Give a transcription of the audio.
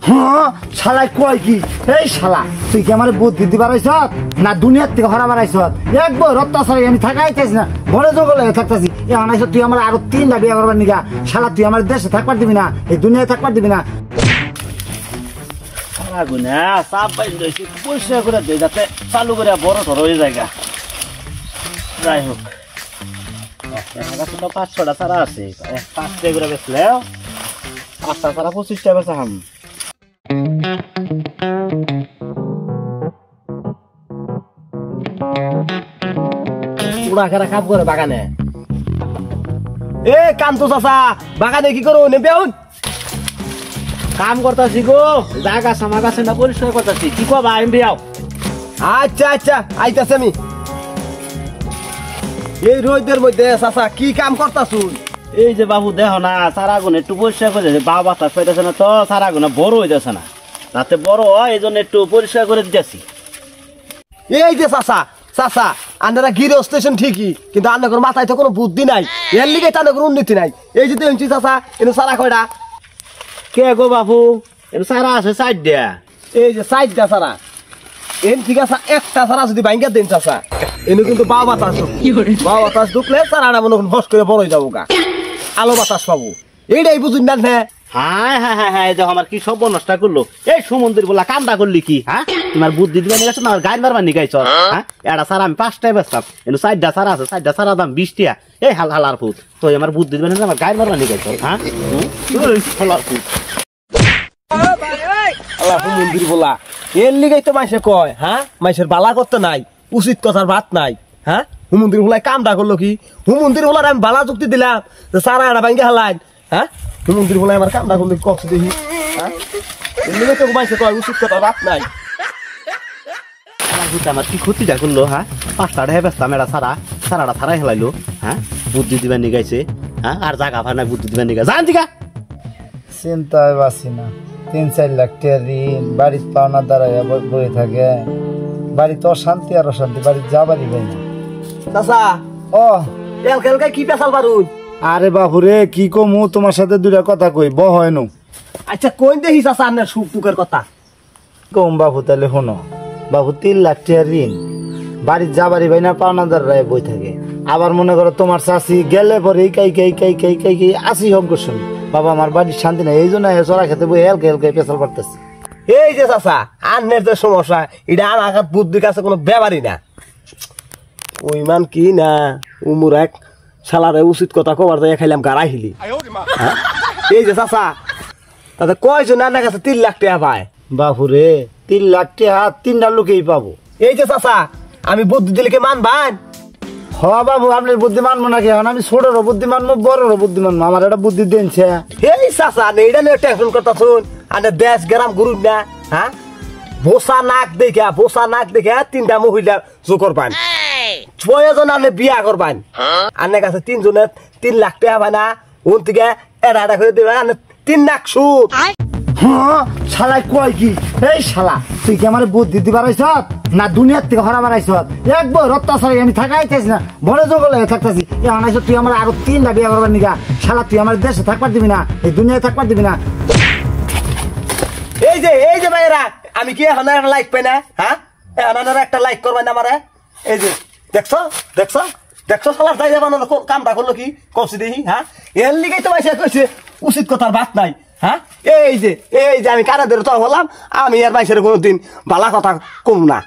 হ্যাঁ শালাই কয় কি এই শালা তুই কি আমার বুদ্ধি দিবার আইছ না দুনিয়ার থেকে হরাবার আইছ একবার অত্যাচারে আমি থাকাইতেছি না বড় জঙ্গলে থাকতেছি এখন আইস তুই আমার আরো 3টা বিয়ে করবার নিগা শালা তুই আমার দেশে থাকবার দিবি না এই দুনিয়ায় থাকবার দিবি না চাপ পাই পরিষ্কার করে দেয় যাতে চালু করে বড় ধর হয়ে জায়গা যাই হোক 5-6টা ছাড়া আছে 5টা করে বেচলে 5টা ছাড়া 25টা বেচা হাম পুরা খেরা কাপ করে বাগানে এ কান্তু চাচা বাগানে কি করো নেবে কাম করতেছি গো জায়গা সামাগ আছে না পরিষ্কার করতেছি কি কবা আমি বিয়াও আচ্ছা আচ্ছা আইতাছি আমি এই রোদের মধ্যে চাচা কি কাম করতাছুন এই যে বাবু দেখো না সারা গুণ একটু পরিষ্কার করে দিয়েছে বাবা বাতাস পাইতেছে না তো সারা গুণ বড় হয়ে যাচ্ছে না তাতে বড় হয় এই জন্য একটু পরিষ্কার করে দিতেছি এই যে চাচা চাচা আপনারা গিরে স্টেশন ঠিকই কিন্তু আপনার মাথায় তো কোনো বুদ্ধি নাই এর লিগে তাদের কোনো উন্নতি নাই এই যে দেখছি চাচা কিন্তু সারা কয়টা কে গো বাবু এর সারা আছে 4টা এই যে 4টা সারা এন ঠিক আছে একটা সারা যদি ভাঙ্গা দেন চাচা এনে কিন্তু বাবা বাতাস ঢুকলে সারাটা মনে ফস করে বড় হয়ে যাবো গা আলো বাতাস পাবো এইটাই বুঝুন না হ্যাঁ হ্যাঁ হ্যাঁ হ্যাঁ দেখো আমার কি সব নষ্ট করলো এই সমুদ্রের বলা কামটা করলি কি হ্যাঁ তোমার বুদ্ধি দিবা নিয়ে গেছো না গায়ের মারবার নিয়ে গাইছ হ্যাঁ এটা সারা আমি 5টায় বেচতাম এনে 4টা সারা আছে 4টা সারা দাম 20 টাকা এই হালার ফুট তো আমার বুদ্ধি দিবা নিয়ে আমার গায়ের মারবার নিয়ে গাইছ হ্যাঁ হালার ফুট আল্লাহ মন্দির বলা এর লিগেই তো মাইসে কয় হ্যাঁ মাইসের বালা করতে নাই উচিত কথার ভাত নাই হ্যাঁ হুমন্দির বলায় কামটা করলো কি হুমন্দির বলার আমি বালা যুক্তি দিলাম সারা এটা ভাঙ্গে হালাইন হ্যাঁ হুমন্দির বলায় আমার কামটা করলো কষ্ট দেখি হ্যাঁ এর লিগে তো মাইসে কয় উচিত কথার ভাত নাই আমার কি ক্ষতিটা করলো হ্যাঁ 5টা টাকা বেচতাম এটা সারাটা সারাই হেলাইলো হ্যাঁ বুদ্ধি দিবা নিয়ে গাইছে হ্যাঁ আর জায়গা ভাড়া নাই বুদ্ধি দিবা নিয়ে গাছ জান দিকা চিন্তায় বাসি না 3-4 লাখ টাকা ঋণ বাড়ির পাওনা দাঁড়াইয়া বয়ে থাকে বাড়িতে অশান্তি আর অশান্তি বাড়ি যাবারই ভাই না চাচা ও এলকে কি পেশাল পারুন আরে বাপুরে কি কমু তোমার সাথে দুইটা কথা কই হয় নু আচ্ছা কোন দেখি চাচা আপনার সুখ টুকের কথা কম বাবু তাহলে শোনো বাবু 3 লাখ টাকা ঋণ বাড়ির যাবারই ভাই না পাওনাদার রায় বই থাকে আবার মনে করো তোমার চাষি গেলে পরে কাই আসি হোক গোস্বামী বাবা আমার বাড়ির শান্তি নাই এই জন্য চড়া খেতে বই হেলকে পেশাল পারতেছি এই যে চাচা আন্নের যে সমস্যা এটা আনাঘাত বুদ্ধির কাছে কোনো ব্যাপারই না ওই মান কি না উমুর এক শালারে উচিত কথা কবার যাই খাইলাম গাড়াই হিলি এই যে চাচা তাতে কয়জন আন্নার কাছে 3 লাখ টাকা পায় বাপুরে 3 লাখ টাকা 3টা লোকেই পাবো এই যে চাচা আমি বুদ্ধি দিলে কি মানবান হ বাবু আপনার বুদ্ধি মানবো নাকি এখন আমি ছোটরও বুদ্ধি মানবো বড়রও বুদ্ধি মানবো আমার একটা বুদ্ধি দিনছে এই চাচা এইটা নিয়ে টেনশন করতা শুন আনে দেশ গ্রাম ঘুরুন না হ্যাঁ বোসা নাক দেখে 3টা মহিলা জোর করবান 6জন আনে বিয়া করবান আনের কাছে 3জনের 3 লাখ টাকা পায় না ওন থেকে এটা করে দেবে 3 লাখ সুদ হ্যাঁ শালাই কয় কি এই শালা তুই কি আমার বুদ্ধি দিবার আইছ না দুনিয়ার থেকে হরাবার আইছ একবার অত্যাচারে আমি থাকাইতেছি না বড় জঙ্গলে থাকতেছি এখন আইস তুই আমার আরো 3টা বিয়ে করবার নিগা শালা তুই আমার দেশে থাকবার দিবি না এই দুনিয়ায় থাকবার দিবি না এই যে ভাইরা আমি কি এখন একটা লাইক পাই না হ্যাঁ এখন একটা লাইক করবেন না আমারে এই যে দেখছো শালার যাই যাবানো কামটা করলো কি কষ্ট দেখি হ্যাঁ এর লিগেই তো মাইসে কইছে উচিত কথার ভাত নাই হ্যাঁ এই যে আমি কারা ধরে তো বললাম আমি আর মাইসের কোনোদিন ভালো কথা কম না